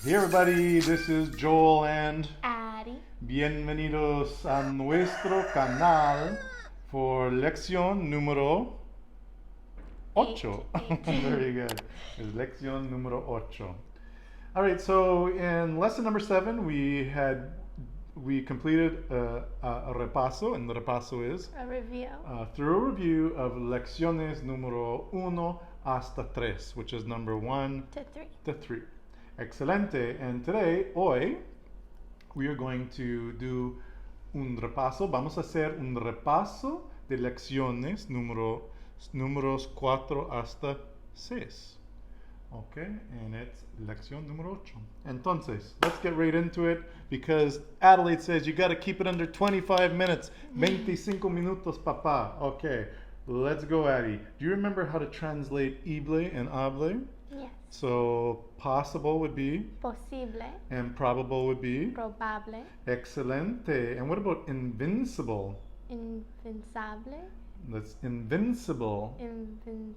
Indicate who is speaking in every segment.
Speaker 1: Hey everybody, this is Joel and
Speaker 2: Ari.
Speaker 1: bienvenidos a nuestro canal for lección número 8.
Speaker 2: Eight.
Speaker 1: Very good. It's lección número 8. All right, so in lesson number 7, we completed a repaso, and the repaso is
Speaker 2: A review.
Speaker 1: through a review of lecciones número 1 hasta 3, which is number 1
Speaker 2: to 3.
Speaker 1: to 3. Excelente. And today, hoy, we are going to do un repaso. Vamos a hacer un repaso de lecciones números 4 hasta 6. Okay, and it's lección número 8. Entonces, let's get right into it because Adelaide says you got to keep it under 25 minutes. 25 minutos, papá. Okay, let's go, Addie. Do you remember how to translate ible and hable?
Speaker 2: Yes.
Speaker 1: So, possible would be,
Speaker 2: Posible.
Speaker 1: and probable would be.
Speaker 2: Probable.
Speaker 1: Excelente. And what about invincible?
Speaker 2: Invincible.
Speaker 1: That's invincible.
Speaker 2: Invincible.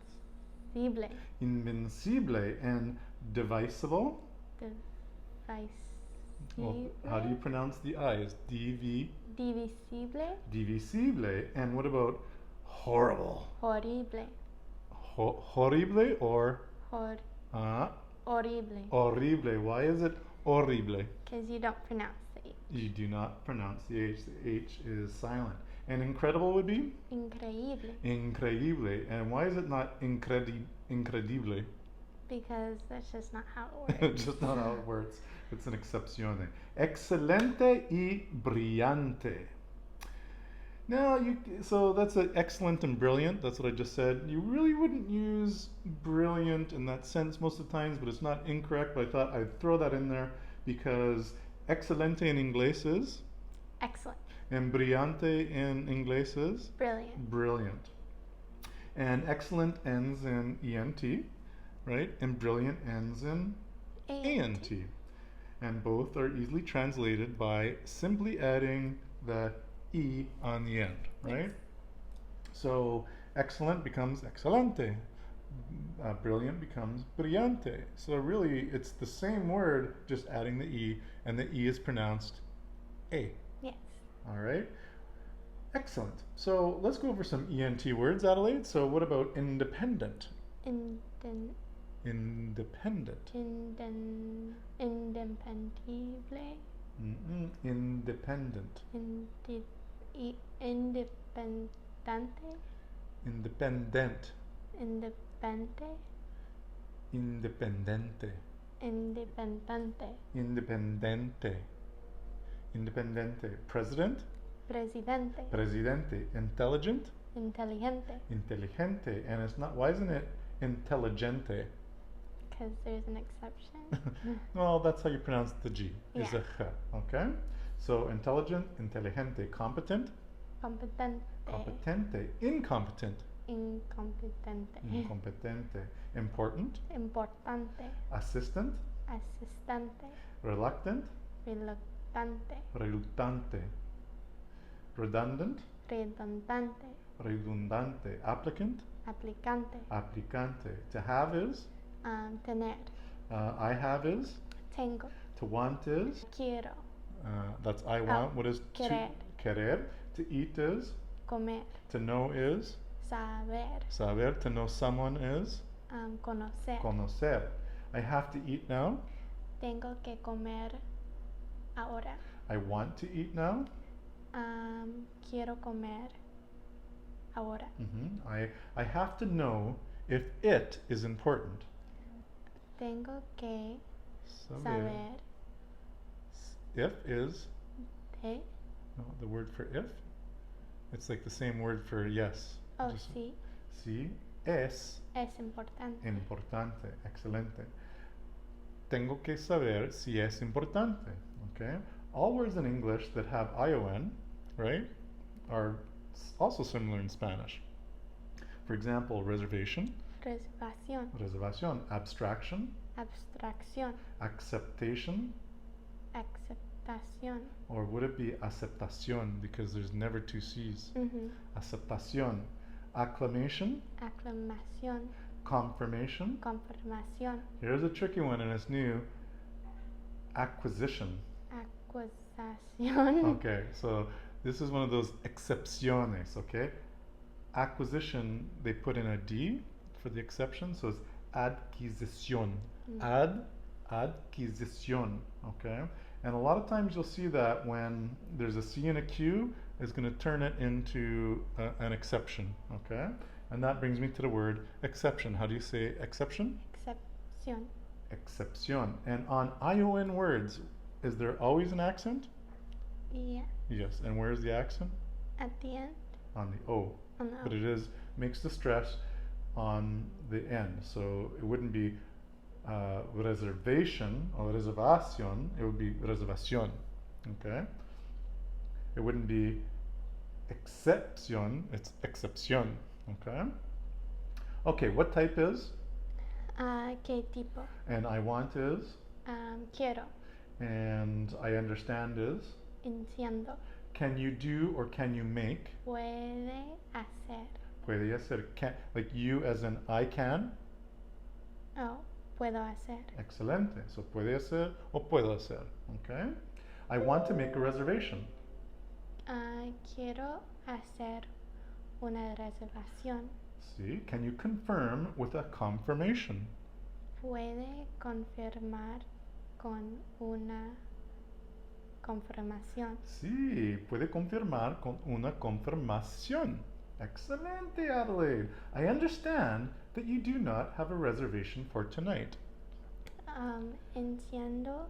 Speaker 1: Invincible. And divisible? Well, how do you pronounce the I's?
Speaker 2: Divisible.
Speaker 1: Divisible. And what about horrible?
Speaker 2: Horrible.
Speaker 1: Horrible or?
Speaker 2: Horrible.
Speaker 1: Horrible. Why is it horrible?
Speaker 2: Because you don't pronounce the H.
Speaker 1: You do not pronounce the H. The H is silent. And incredible would be?
Speaker 2: Increíble.
Speaker 1: Increíble. And why is it not incredible?
Speaker 2: Because that's just not how it works.
Speaker 1: Just not how it works. It's an excepción. Excelente y brillante. Now, so that's an excellent and brilliant. That's what I just said. You really wouldn't use brilliant in that sense most of the times, but it's not incorrect. But I thought I'd throw that in there because excelente in English is?
Speaker 2: Excellent.
Speaker 1: And brillante in English is?
Speaker 2: Brilliant.
Speaker 1: Brilliant. And excellent ends in ENT, right? And brilliant ends in ANT. And both are easily translated by simply adding the E on the end, right?
Speaker 2: Yes.
Speaker 1: So excellent becomes excelente. Brilliant becomes brillante. So really, it's the same word, just adding the E, and the E is pronounced A.
Speaker 2: Yes.
Speaker 1: All right. Excellent. So let's go over some ENT words, Adelaide. So what about independent? Independent.
Speaker 2: Independible.
Speaker 1: Independent.
Speaker 2: Independente.
Speaker 1: Independent.
Speaker 2: Independente.
Speaker 1: Independente.
Speaker 2: Independente.
Speaker 1: Independente. Independente. President.
Speaker 2: Presidente.
Speaker 1: Presidente. Intelligent.
Speaker 2: Inteligente.
Speaker 1: Inteligente. And it's not, why isn't it intelligente?
Speaker 2: Because there's an exception.
Speaker 1: Well, that's how you pronounce the G. Is
Speaker 2: Yeah.
Speaker 1: a H. Okay? So intelligent, inteligente. Competent.
Speaker 2: Competente.
Speaker 1: Competente. Incompetent.
Speaker 2: Incompetente.
Speaker 1: Incompetente. Important.
Speaker 2: Importante.
Speaker 1: Assistant.
Speaker 2: Asistente.
Speaker 1: Reluctant.
Speaker 2: Reluctante.
Speaker 1: Reluctante. Redundant.
Speaker 2: Redundante.
Speaker 1: Redundante. Applicant.
Speaker 2: Aplicante.
Speaker 1: Applicante. To have is.
Speaker 2: Tener.
Speaker 1: I have is.
Speaker 2: Tengo.
Speaker 1: To want is.
Speaker 2: Quiero.
Speaker 1: That's I want. What is
Speaker 2: Querer.
Speaker 1: Querer. To eat is.
Speaker 2: Comer.
Speaker 1: To know is.
Speaker 2: Saber.
Speaker 1: Saber. To know someone is.
Speaker 2: Conocer.
Speaker 1: Conocer. I have to eat now.
Speaker 2: Tengo que comer ahora.
Speaker 1: I want to eat now.
Speaker 2: Quiero comer ahora.
Speaker 1: I have to know if it is important.
Speaker 2: Tengo que
Speaker 1: Saber. If is
Speaker 2: de.
Speaker 1: no, the word for if. It's like the same word for yes.
Speaker 2: Oh,
Speaker 1: Just-
Speaker 2: sí.
Speaker 1: Sí, es
Speaker 2: Es importante.
Speaker 1: importante. Excelente. Tengo que saber si es importante. Okay. All words in English that have ion, right, are also similar in Spanish. For example, reservation,
Speaker 2: Reservación.
Speaker 1: reservación, abstraction,
Speaker 2: Abstracción.
Speaker 1: acceptation,
Speaker 2: Aceptación.
Speaker 1: or would it be aceptación because there's never two C's? Aceptación, acclamation,
Speaker 2: Aclamación.
Speaker 1: confirmation.
Speaker 2: Confirmación.
Speaker 1: Here's a tricky one and it's new. acquisition.
Speaker 2: Acusación.
Speaker 1: Okay, so this is one of those excepciones, okay? Acquisition, they put in a D for the exception, so it's adquisición. Adquisición, okay? And a lot of times you'll see that when there's a C and a Q, it's going to turn it into an exception, okay? And that brings me to the word exception. How do you say exception?
Speaker 2: Excepción.
Speaker 1: Excepción. And on ION words, is there always an accent?
Speaker 2: Yeah.
Speaker 1: Yes. And where's the accent?
Speaker 2: At the end.
Speaker 1: On the O.
Speaker 2: On the
Speaker 1: But it makes the stress on the end. So it wouldn't be reservation or reservación, it would be reservación. Okay? It wouldn't be excepción, it's excepción. Okay? Okay, what type is?
Speaker 2: ¿Qué tipo?
Speaker 1: And I want is?
Speaker 2: Quiero.
Speaker 1: And I understand is?
Speaker 2: Entiendo.
Speaker 1: Can you do or can you make?
Speaker 2: Puede hacer.
Speaker 1: Puede hacer. Can, like you as in I can?
Speaker 2: Oh, puedo hacer.
Speaker 1: Excelente. So puede hacer o puedo hacer. Okay? I want to make a reservation.
Speaker 2: Quiero hacer una reservación.
Speaker 1: See? Can you confirm with a confirmation?
Speaker 2: Puede confirmar con una confirmación.
Speaker 1: Sí, puede confirmar con una confirmación. Excelente, Adelaide. I understand that you do not have a reservation for tonight.
Speaker 2: Entiendo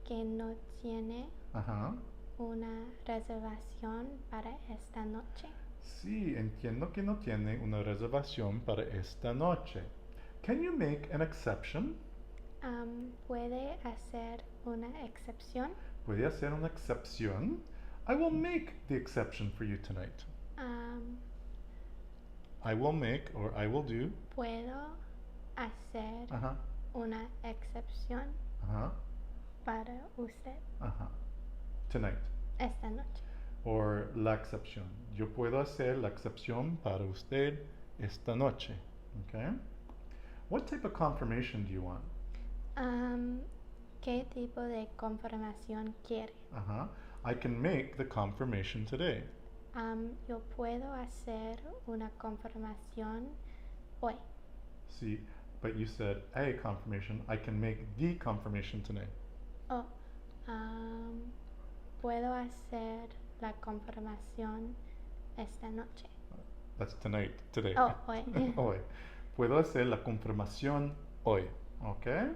Speaker 2: que no tiene
Speaker 1: Uh-huh.
Speaker 2: una reservación para esta noche.
Speaker 1: Sí, entiendo que no tiene una reservación para esta noche. Can you make an exception?
Speaker 2: Puede hacer una excepción.
Speaker 1: Puede hacer una excepción. I will make the exception for you tonight. I will make or I will do.
Speaker 2: Puedo hacer
Speaker 1: Uh-huh.
Speaker 2: una excepción
Speaker 1: Uh-huh.
Speaker 2: para usted
Speaker 1: Uh-huh. Tonight.
Speaker 2: esta noche.
Speaker 1: Or la excepción. Yo puedo hacer la excepción para usted esta noche. Okay? What type of confirmation do you want?
Speaker 2: ¿Qué tipo de confirmación quiere?
Speaker 1: Uh-huh. I can make the confirmation today.
Speaker 2: Yo puedo hacer una confirmación hoy.
Speaker 1: See, but you said a confirmation. I can make the confirmation today.
Speaker 2: Oh, puedo hacer la confirmación esta noche.
Speaker 1: That's tonight, today.
Speaker 2: Oh, hoy.
Speaker 1: Hoy. Puedo hacer la confirmación hoy. Okay?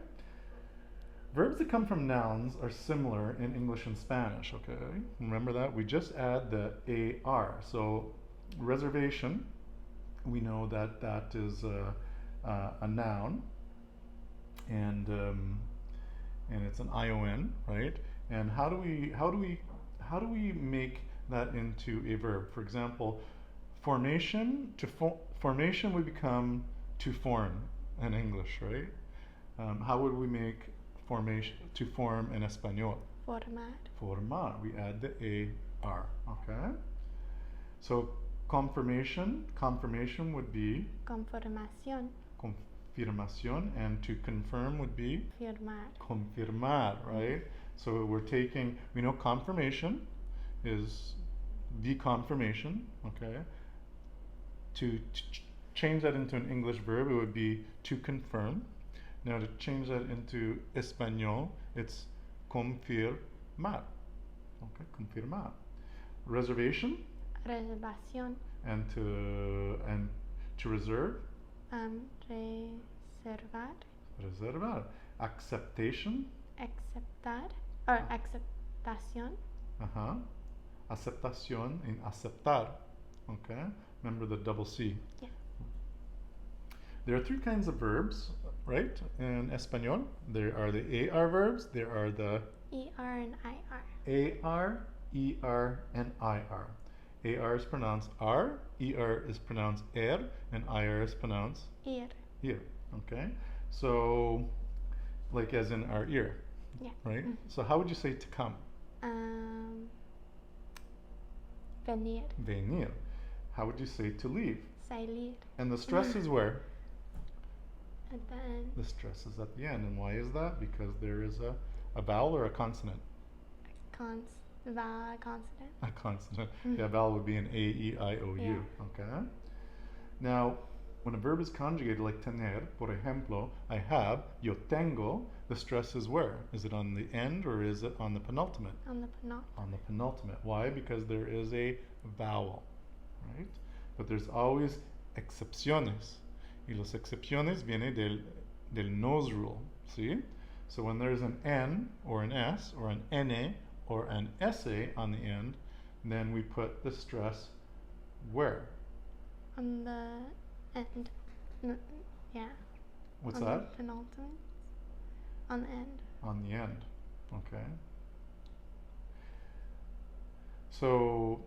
Speaker 1: Verbs that come from nouns are similar in English and Spanish, okay? Remember that? We just add the AR. So, reservation, we know that that is a noun, and it's an ION, right? And how do we make that into a verb? For example, formation would become to form in English, right? How would we make formation to form in Espanol?
Speaker 2: Formar.
Speaker 1: Formar. We add the AR. Okay. So confirmation would be
Speaker 2: Confirmación.
Speaker 1: confirmación, and to confirm would be
Speaker 2: Firmar.
Speaker 1: confirmar, right? So we're taking, we know confirmation is the confirmation, okay? To change that into an English verb, it would be to confirm. Now to change that into Espanol, it's confirmar. Okay, confirmar. Reservation,
Speaker 2: Reservación.
Speaker 1: and to reserve,
Speaker 2: Reservar.
Speaker 1: reservar. Acceptation,
Speaker 2: Aceptar. Or aceptación.
Speaker 1: uh-huh. Aceptación and aceptar. Okay? Remember the double C.
Speaker 2: Yeah.
Speaker 1: There are three kinds of verbs, right? In Espanol, there are the AR verbs, there are the
Speaker 2: ER and IR.
Speaker 1: AR, ER, and IR. AR is pronounced R, ER is pronounced and IR is pronounced
Speaker 2: Ir.
Speaker 1: ear. Okay? So, like as in our ear,
Speaker 2: Yeah.
Speaker 1: right?
Speaker 2: Mhm.
Speaker 1: So, how would you say to come?
Speaker 2: Venir.
Speaker 1: Venir. How would you say to leave?
Speaker 2: Salir.
Speaker 1: And the stress is where?
Speaker 2: At the end.
Speaker 1: The stress is at the end. And why is that? Because there is a A vowel or a consonant?
Speaker 2: Consonant.
Speaker 1: A consonant. Yeah, vowel would be an A, E, I, O, U.
Speaker 2: Yeah.
Speaker 1: Okay. Now, when a verb is conjugated like tener, por ejemplo, I have, yo tengo, the stress is where? Is it on the end or is it on the penultimate?
Speaker 2: On the penultimate.
Speaker 1: On the penultimate. Why? Because there is a vowel, right? But there's always excepciones. Y las excepciones viene del nose rule, see? So when there's an N or an S or an NA or an SA on the end, then we put the stress where?
Speaker 2: On the end. Yeah.
Speaker 1: What's
Speaker 2: on
Speaker 1: that?
Speaker 2: The penultimate. On the end.
Speaker 1: On the end. Okay. So,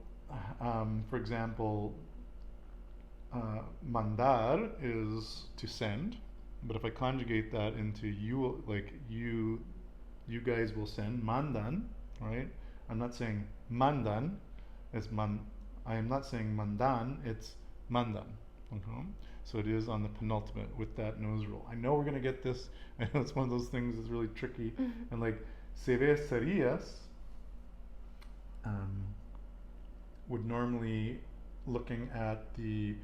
Speaker 1: for example, mandar is to send, but if I conjugate that into you, like you guys will send, mandan, right? I'm not saying mandan, I am not saying mandan, it's mandan. Okay? So it is on the penultimate with that nose rule. I know we're gonna get this. I know it's one of those things that's really tricky. And like cervecerías would normally, looking at the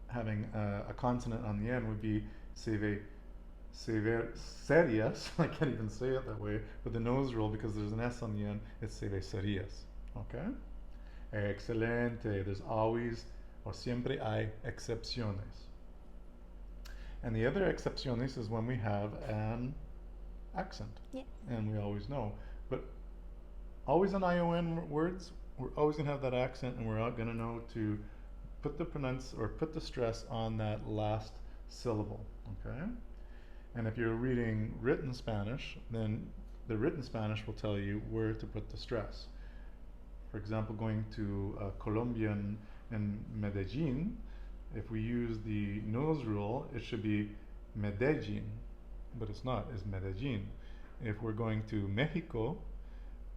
Speaker 1: having a consonant on the end, would be cervecerías. I can't even say it that way. With the nose rule, because there's an S on the end, it's cervecerías. Okay? Excelente. There's always or siempre hay excepciones. And the other excepciones is when we have an accent.
Speaker 2: Yes.
Speaker 1: And we always know. But always on ION words, we're always going to have that accent, and we're going to know to put the stress on that last syllable. Okay? And if you're reading written Spanish, then the written Spanish will tell you where to put the stress. For example, going to Colombia and Medellin, if we use the nose rule, it should be Medellin, but it's not, it's Medellin. If we're going to Mexico,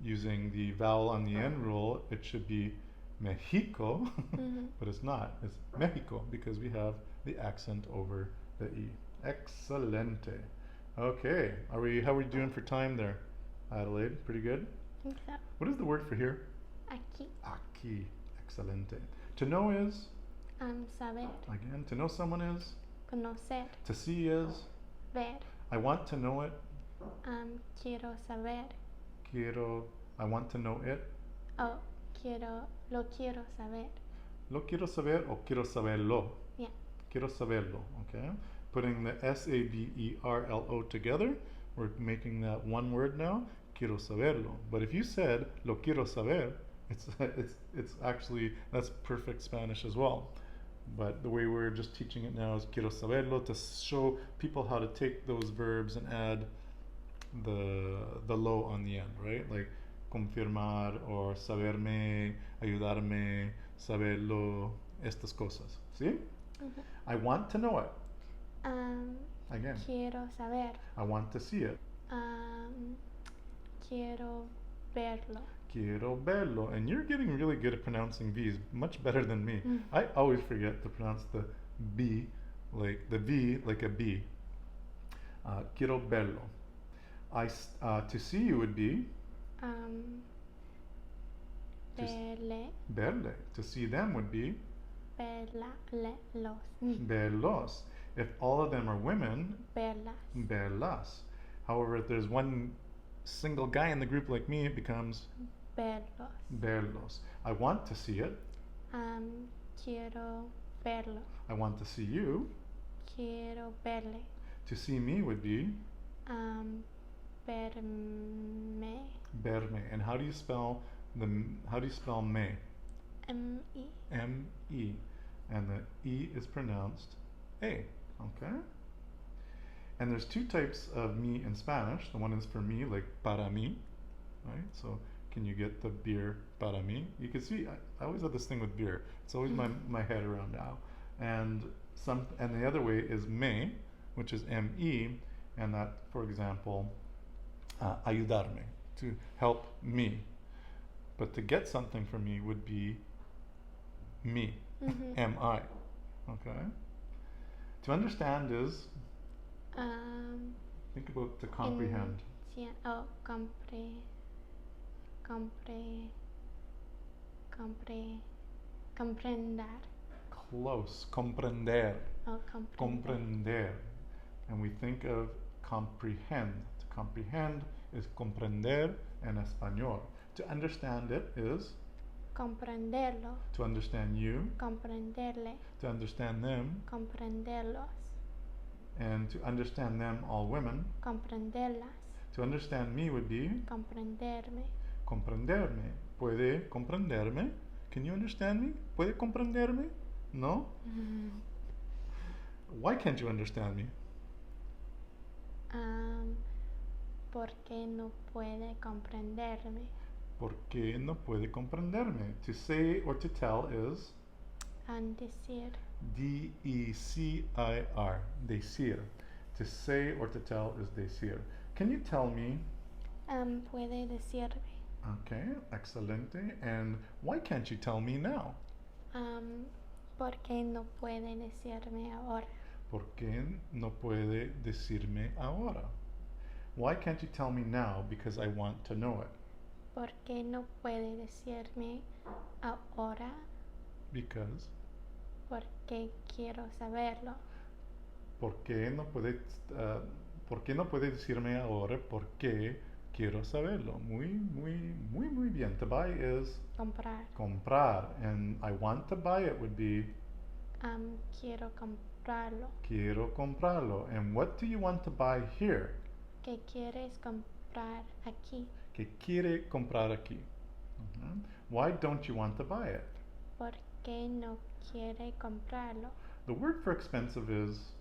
Speaker 1: using the vowel on the end rule, it should be Mexico, but it's not, it's Mexico, because we have the accent over the E. Excelente. Okay, how are we doing for time there, Adelaide? Pretty good?
Speaker 2: I think so.
Speaker 1: What is the word for here?
Speaker 2: Aquí.
Speaker 1: Aquí. Excelente. To know is?
Speaker 2: Saber.
Speaker 1: Again, to know someone is?
Speaker 2: Conocer.
Speaker 1: To see is?
Speaker 2: Ver.
Speaker 1: I want to know it.
Speaker 2: Quiero saber.
Speaker 1: I want to know it.
Speaker 2: Oh, lo quiero saber.
Speaker 1: Lo quiero saber o quiero saberlo?
Speaker 2: Yeah.
Speaker 1: Quiero saberlo, okay? Putting the S-A-B-E-R-L-O together, we're making that one word now, quiero saberlo. But if you said lo quiero saber, it's actually, that's perfect Spanish as well. But the way we're just teaching it now is quiero saberlo, to show people how to take those verbs and add the lo on the end, right? Like confirmar or saberme, ayudarme, saberlo, estas cosas. ¿Sí? I want to know it. Again.
Speaker 2: Quiero saber.
Speaker 1: I want to see it.
Speaker 2: Quiero verlo.
Speaker 1: Quiero verlo. And you're getting really good at pronouncing V's, much better than me. I always forget to pronounce the B, like the V, like a B. Quiero verlo. To see you would be?
Speaker 2: Verle.
Speaker 1: Verle. To see them would be?
Speaker 2: Verlos.
Speaker 1: Verlos. If all of them are women,
Speaker 2: Verlas.
Speaker 1: verlas. However, if there's one single guy in the group like me, it becomes
Speaker 2: Verlos.
Speaker 1: verlos. I want to see it.
Speaker 2: Quiero verlo.
Speaker 1: I want to see you.
Speaker 2: Quiero verle.
Speaker 1: To see me would be?
Speaker 2: Verme.
Speaker 1: Verme. And how do you spell me?
Speaker 2: M-E.
Speaker 1: M-E. And the E is pronounced A. Okay? And there's two types of me in Spanish. The one is for me, like para mí, right? So can you get the beer para mí? You can see, I always have this thing with beer. It's always my head around now. And the other way is me, which is M-E, and that, for example, ayudarme, to help me. But to get something from me would be me, M-I. Okay? To understand is, think about to comprehend.
Speaker 2: comprender.
Speaker 1: Close. Comprender.
Speaker 2: Oh,
Speaker 1: Comprender. And we think of comprehend. To comprehend is comprender en español. To understand it is
Speaker 2: Comprenderlo.
Speaker 1: to understand you,
Speaker 2: Comprenderle.
Speaker 1: to understand them,
Speaker 2: Comprenderlos.
Speaker 1: and to understand them, all women.
Speaker 2: Comprenderlas.
Speaker 1: To understand me would be
Speaker 2: Comprenderme.
Speaker 1: comprenderme. ¿Puede comprenderme? Can you understand me? ¿Puede comprenderme? No? Why can't you understand me?
Speaker 2: Porque no puede comprenderme.
Speaker 1: ¿Por qué no puede comprenderme? To say or to tell is
Speaker 2: Decir.
Speaker 1: D-E-C-I-R. Decir. To say or to tell is decir. Can you tell me?
Speaker 2: Puede decirme.
Speaker 1: Okay, excelente. And why can't you tell me now?
Speaker 2: Porque no puede decirme ahora.
Speaker 1: ¿Por qué no puede decirme ahora? Why can't you tell me now? Because I want to know it.
Speaker 2: Porque no puede decirme ahora.
Speaker 1: Because.
Speaker 2: Porque quiero saberlo.
Speaker 1: ¿Por qué no puede decirme ahora? Porque quiero saberlo. Muy bien. To buy is
Speaker 2: Comprar.
Speaker 1: comprar. And I want to buy it would be
Speaker 2: Quiero comprarlo.
Speaker 1: quiero comprarlo. And what do you want to buy here?
Speaker 2: ¿Qué quieres comprar aquí?
Speaker 1: ¿Qué quiere comprar aquí? Why don't you want to buy it?
Speaker 2: ¿Por qué no quiere comprarlo?
Speaker 1: The word for expensive is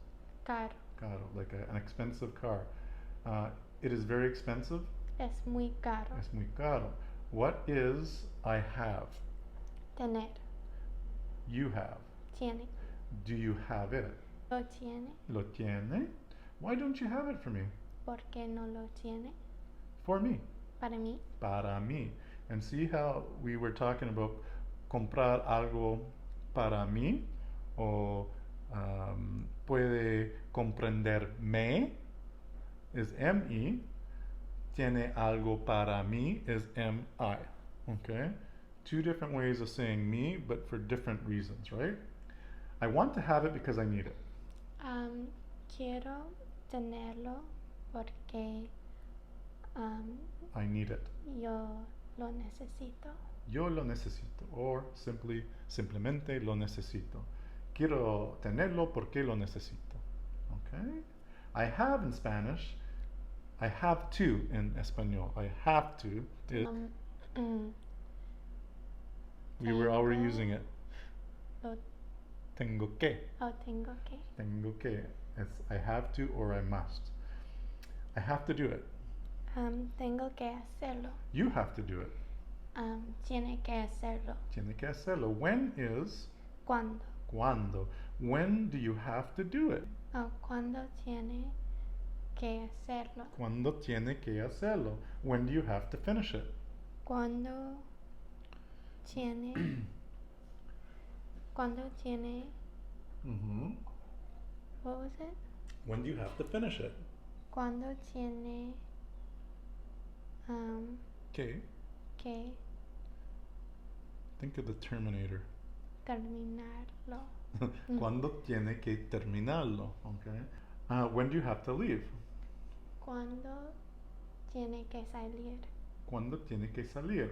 Speaker 2: Caro.
Speaker 1: caro, like an expensive car. It is very expensive.
Speaker 2: Es muy caro.
Speaker 1: Es muy caro. What is I have?
Speaker 2: Tener.
Speaker 1: You have.
Speaker 2: Tiene.
Speaker 1: Do you have it?
Speaker 2: Lo tiene.
Speaker 1: Lo tiene? Why don't you have it for me?
Speaker 2: ¿Por qué no lo tiene?
Speaker 1: For me.
Speaker 2: Para mí.
Speaker 1: Para mí. And see how we were talking about comprar algo para mí? O puede comprenderme is M-E. Tiene algo para mí is M-I. Okay? Two different ways of saying me, but for different reasons, right? I want to have it because I need it.
Speaker 2: Quiero tenerlo porque
Speaker 1: I need it.
Speaker 2: yo lo necesito.
Speaker 1: Yo lo necesito. Or simplemente lo necesito. Quiero tenerlo porque lo necesito. Okay? I have in Spanish. I have to in Espanol. I have to. We were already
Speaker 2: Tengo.
Speaker 1: using it.
Speaker 2: Lo,
Speaker 1: Tengo que.
Speaker 2: tengo que.
Speaker 1: Tengo que. It's I have to or I must. I have to do it.
Speaker 2: Tengo que hacerlo.
Speaker 1: You have to do it.
Speaker 2: Tiene que hacerlo.
Speaker 1: Tiene que hacerlo. When is
Speaker 2: ¿Cuándo?
Speaker 1: cuando. When do you have to do it?
Speaker 2: ¿Cuándo tiene que hacerlo?
Speaker 1: Cuando tiene que hacerlo. When do you have to finish it?
Speaker 2: ¿Cuándo tiene? ¿Cuándo tiene? What was it?
Speaker 1: When do you have to finish it?
Speaker 2: ¿Cuándo tiene
Speaker 1: Okay.
Speaker 2: que
Speaker 1: Think of the Terminator.
Speaker 2: terminarlo?
Speaker 1: Cuando tiene que terminarlo. Okay. When do you have to leave?
Speaker 2: ¿Cuándo tiene que salir?
Speaker 1: Cuando tiene que salir.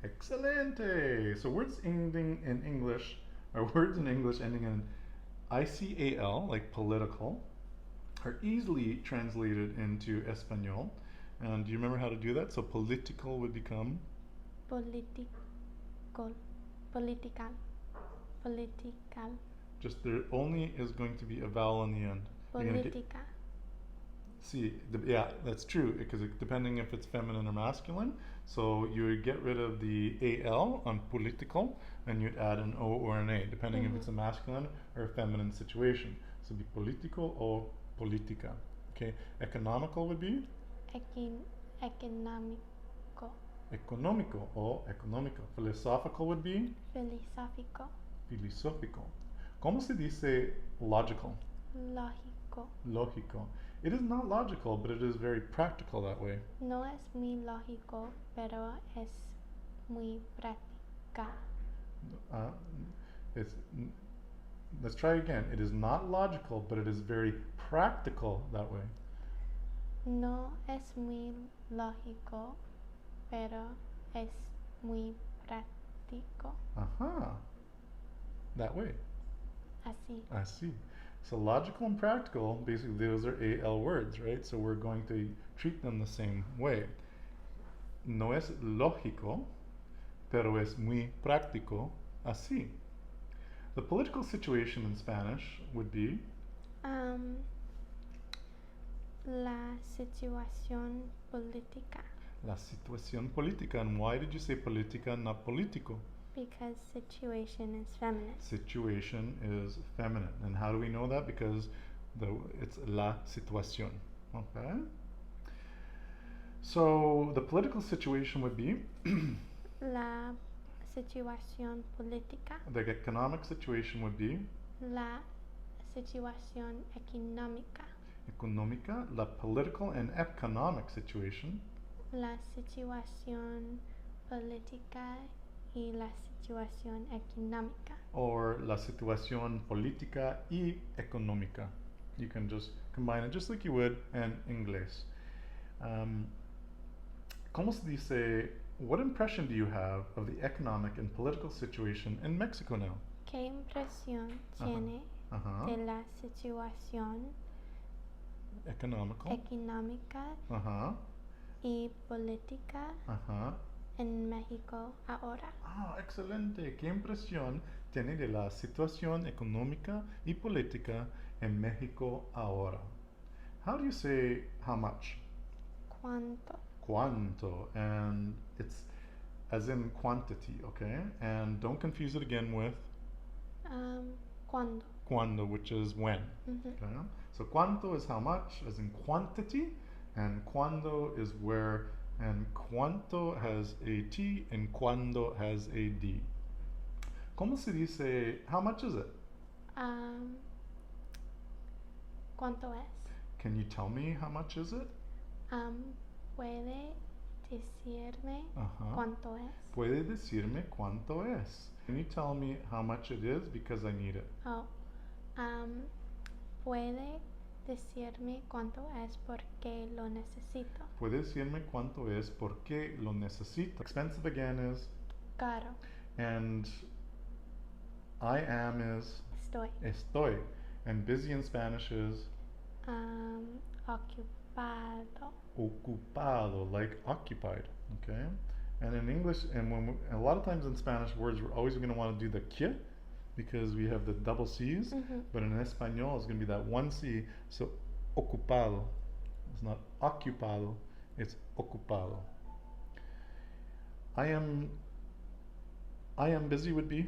Speaker 1: Excelente. So words ending in English, or words in English ending in ICAL, like political, are easily translated into Espanol. And do you remember how to do that? So political would become
Speaker 2: Political. Political. Political.
Speaker 1: just there only is going to be a vowel on the end. You're gonna get-
Speaker 2: Política.
Speaker 1: See, yeah, that's true, because depending if it's feminine or masculine, so you would get rid of the AL on political, and you'd add an O or an A, depending if it's a masculine or a feminine situation. So it'd be political or politica. Okay, economical would be
Speaker 2: Económico.
Speaker 1: económico or económico. Philosophical would be
Speaker 2: Filosófico.
Speaker 1: filosófico. ¿Cómo se dice logical?
Speaker 2: Lógico. lógico.
Speaker 1: Lógico. It is not logical, but it is very practical that way.
Speaker 2: No es muy lógico, pero es muy práctica.
Speaker 1: Uh, it's, let's try again. It is not logical, but it is very practical that way.
Speaker 2: No es muy lógico, pero es muy práctico.
Speaker 1: That way.
Speaker 2: Así.
Speaker 1: Así. So logical and practical, basically those are AL words, right? So we're going to treat them the same way. No es lógico, pero es muy práctico, así. The political situation in Spanish would be
Speaker 2: La situación política.
Speaker 1: la situación política. And why did you say política, not político?
Speaker 2: Because situation is feminine.
Speaker 1: Situation is feminine. And how do we know that? Because it's la situación. Okay? So the political situation would be
Speaker 2: La situación política.
Speaker 1: the economic situation would be
Speaker 2: La situación económica.
Speaker 1: económica, la political and economic situation.
Speaker 2: La situación política y la situación económica.
Speaker 1: Or la situación política y económica. You can just combine it just like you would in English. ¿Cómo se dice? What impression do you have of the economic and political situation in Mexico now?
Speaker 2: ¿Qué impresión tiene de la situación
Speaker 1: económica
Speaker 2: y política en México ahora?
Speaker 1: Excelente. ¿Qué impresión tiene de la situación económica y política en México ahora? How do you say how much?
Speaker 2: ¿Cuánto?
Speaker 1: Cuánto. And it's as in quantity, okay? And don't confuse it again with
Speaker 2: ¿Cuándo?
Speaker 1: cuando, which is when. Okay? So cuánto is how much, as in quantity, and cuando is where, and cuánto has a T and cuando has a D. ¿Cómo se dice, how much is it?
Speaker 2: ¿Cuánto es?
Speaker 1: Can you tell me how much is it?
Speaker 2: ¿Puede decirme cuánto es?
Speaker 1: Puede decirme cuánto es. Can you tell me how much it is because I need it?
Speaker 2: ¿Puede decirme cuánto es porque lo necesito?
Speaker 1: Puede decirme cuánto es porque lo necesito. Expensive again is
Speaker 2: caro.
Speaker 1: And I am is estoy. And busy in Spanish is
Speaker 2: ocupado.
Speaker 1: Ocupado, like occupied. Okay. And in English, and a lot of times in Spanish words, we're always going to want to do the que because we have the double C's. But in Espanol, it's going to be that one C. So ocupado. It's not ocupado. It's ocupado. I am busy would be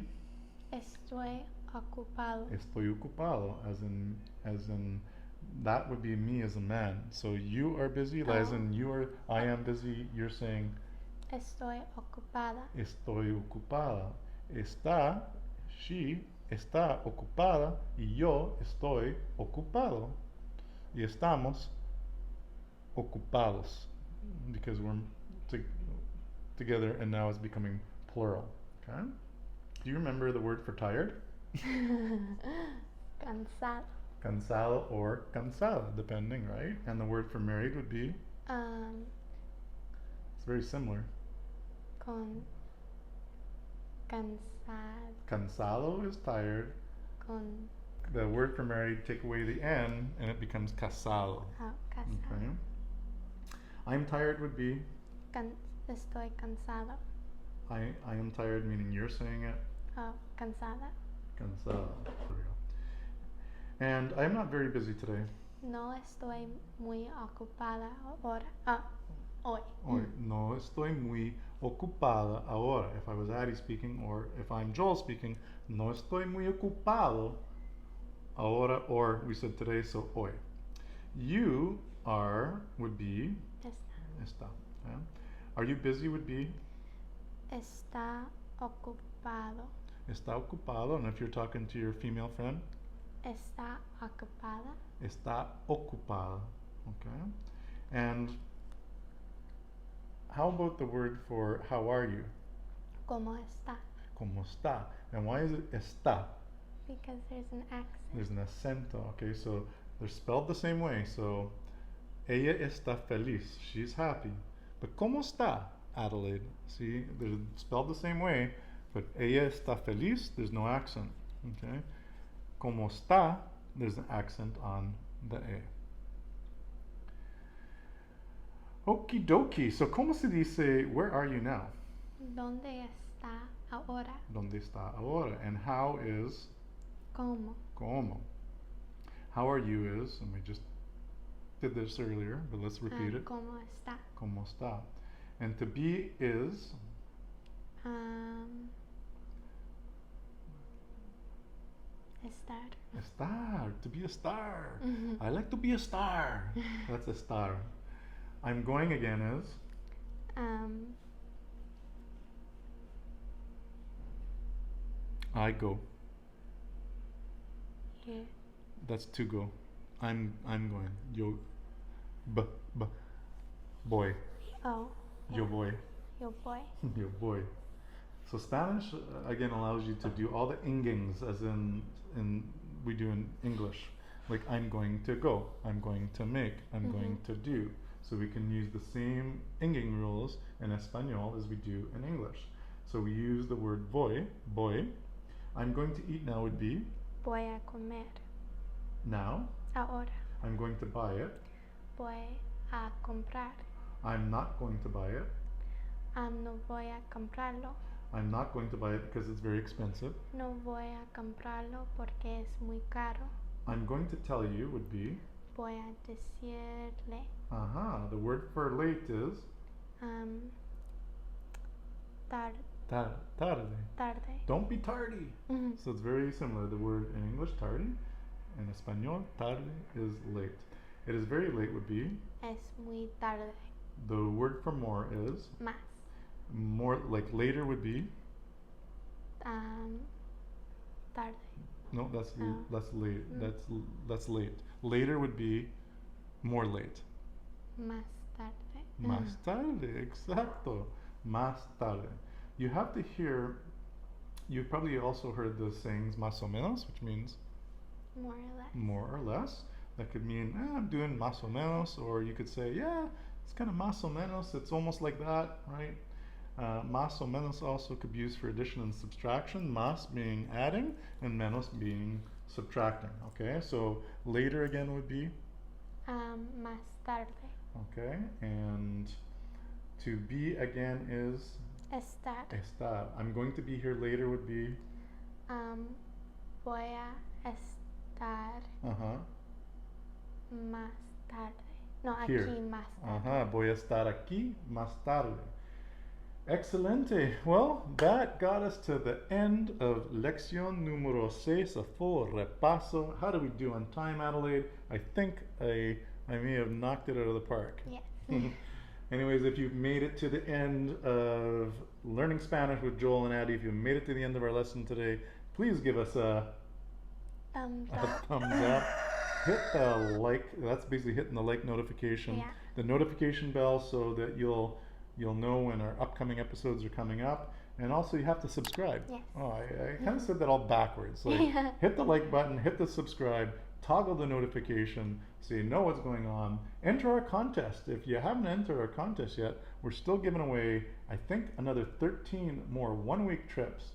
Speaker 2: Estoy ocupado.
Speaker 1: Estoy ocupado, as in that would be me as a man. So you are busy, as in I am busy. You're saying
Speaker 2: Estoy ocupada.
Speaker 1: Estoy ocupada. She está ocupada y yo estoy ocupado. Y estamos ocupados because we're together and now it's becoming plural. Okay? Do you remember the word for tired?
Speaker 2: Cansado.
Speaker 1: Cansado or cansada, depending, right? And the word for married would be? It's very similar.
Speaker 2: Cansado.
Speaker 1: Cansado is tired. The word for married, take away the N and it becomes casado.
Speaker 2: Casado.
Speaker 1: Okay. I'm tired would be?
Speaker 2: Estoy cansado.
Speaker 1: I am tired, meaning you're saying it?
Speaker 2: Cansada.
Speaker 1: Cansada. There we go. And I'm not very busy today.
Speaker 2: No estoy muy ocupada ahora. Hoy.
Speaker 1: No estoy muy ocupada ahora. If I was Addie speaking, or if I'm Joel speaking, no estoy muy ocupado ahora, or we said today, so hoy. You are would be está. Okay? Are you busy would be?
Speaker 2: Está ocupado.
Speaker 1: Está ocupado, and if you're talking to your female friend?
Speaker 2: Está ocupada.
Speaker 1: Está ocupada. Okay? And how about the word for how are you?
Speaker 2: ¿Cómo está?
Speaker 1: ¿Cómo está? And why is it está?
Speaker 2: Because there's an accent.
Speaker 1: There's an acento. Okay, so they're spelled the same way. So ella está feliz. She's happy. But ¿cómo está, Adelaide? See, they're spelled the same way, but ella está feliz, there's no accent. Okay? ¿Cómo está? There's an accent on the A. Okie dokie. So, ¿cómo se dice, where are you now?
Speaker 2: ¿Dónde está ahora?
Speaker 1: ¿Dónde está ahora? And how is
Speaker 2: ¿Cómo?
Speaker 1: ¿cómo? How are you is, and we just did this earlier, but let's repeat it.
Speaker 2: ¿Cómo está?
Speaker 1: ¿Cómo está? And to be is,
Speaker 2: Estar.
Speaker 1: estar, to be a star.
Speaker 2: Mhm.
Speaker 1: I like to be a star. That's a star. I'm going again is, I go.
Speaker 2: Here.
Speaker 1: That's to go. I'm going. Yo, boy.
Speaker 2: Oh.
Speaker 1: Yo voy.
Speaker 2: Yo voy.
Speaker 1: Yo voy. So Spanish again allows you to do all the ingings as in we do in English. Like I'm going to go, I'm going to make, I'm going to do. So we can use the same inging rules in Espanol as we do in English. So we use the word voy, boy. I'm going to eat now would be
Speaker 2: Voy a comer.
Speaker 1: now.
Speaker 2: Ahora.
Speaker 1: I'm going to buy it.
Speaker 2: Voy a comprar.
Speaker 1: I'm not going to buy it.
Speaker 2: No voy a comprarlo.
Speaker 1: I'm not going to buy it because it's very expensive.
Speaker 2: No voy a comprarlo porque es muy caro.
Speaker 1: I'm going to tell you would be
Speaker 2: Voy a decirle.
Speaker 1: the word for late is tarde.
Speaker 2: Tarde.
Speaker 1: Don't be tardy.
Speaker 2: Mhm.
Speaker 1: So it's very similar. The word in English, tarde, in Espanol, tarde is late. It is very late would be,
Speaker 2: Es muy tarde.
Speaker 1: the word for more is,
Speaker 2: Más.
Speaker 1: more like later would be,
Speaker 2: Tarde.
Speaker 1: no, that's
Speaker 2: Oh.
Speaker 1: that's late.
Speaker 2: Mm.
Speaker 1: That's late. Later would be more late.
Speaker 2: Más tarde.
Speaker 1: Más tarde, exacto. Más tarde. You have to hear, you've probably also heard the sayings más o menos, which means
Speaker 2: More or less.
Speaker 1: more or less. That could mean, I'm doing más o menos, or you could say, yeah, it's kind of más o menos, it's almost like that, right? Más o menos also could be used for addition and subtraction, más being adding, and menos being subtracting, okay? So later again would be,
Speaker 2: Más tarde.
Speaker 1: okay? And to be again is
Speaker 2: Estar.
Speaker 1: estar. I'm going to be here later would be,
Speaker 2: Voy a estar más tarde. No,
Speaker 1: Here.
Speaker 2: aquí más tarde.
Speaker 1: Voy a estar aquí más tarde. Excelente. Well, that got us to the end of lección número 6, a full repaso. How do we do on time, Adelaide? I think I may have knocked it out of the park.
Speaker 2: Yes.
Speaker 1: Anyways, if you've made it to the end of Learning Spanish with Joel and Addie, if you've made it to the end of our lesson today, please give us a
Speaker 2: Thumbs
Speaker 1: a
Speaker 2: up.
Speaker 1: thumbs up. Hit the like. That's basically hitting the like notification.
Speaker 2: Yeah.
Speaker 1: The notification bell so that you'll know when our upcoming episodes are coming up. And also you have to subscribe.
Speaker 2: Yes.
Speaker 1: Oh, I kind of said that all backwards. Like
Speaker 2: Yeah.
Speaker 1: hit the like button, hit the subscribe, toggle the notification so you know what's going on. Enter our contest. If you haven't entered our contest yet, we're still giving away, I think, another 13 more one-week trips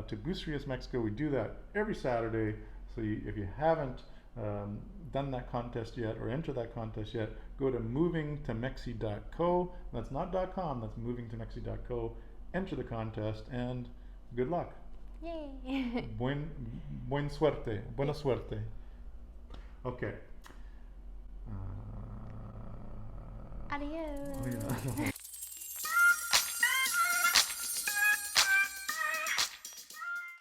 Speaker 1: to Bucerias, Mexico. We do that every Saturday. So if you haven't done that contest yet or enter that contest yet, go to movingtomexi.co. That's not .com, that's movingtomexi.co. Enter the contest and good luck.
Speaker 2: Yay.
Speaker 1: Buen suerte. Buena suerte. Okay.
Speaker 2: Adios.
Speaker 1: Oh, yeah.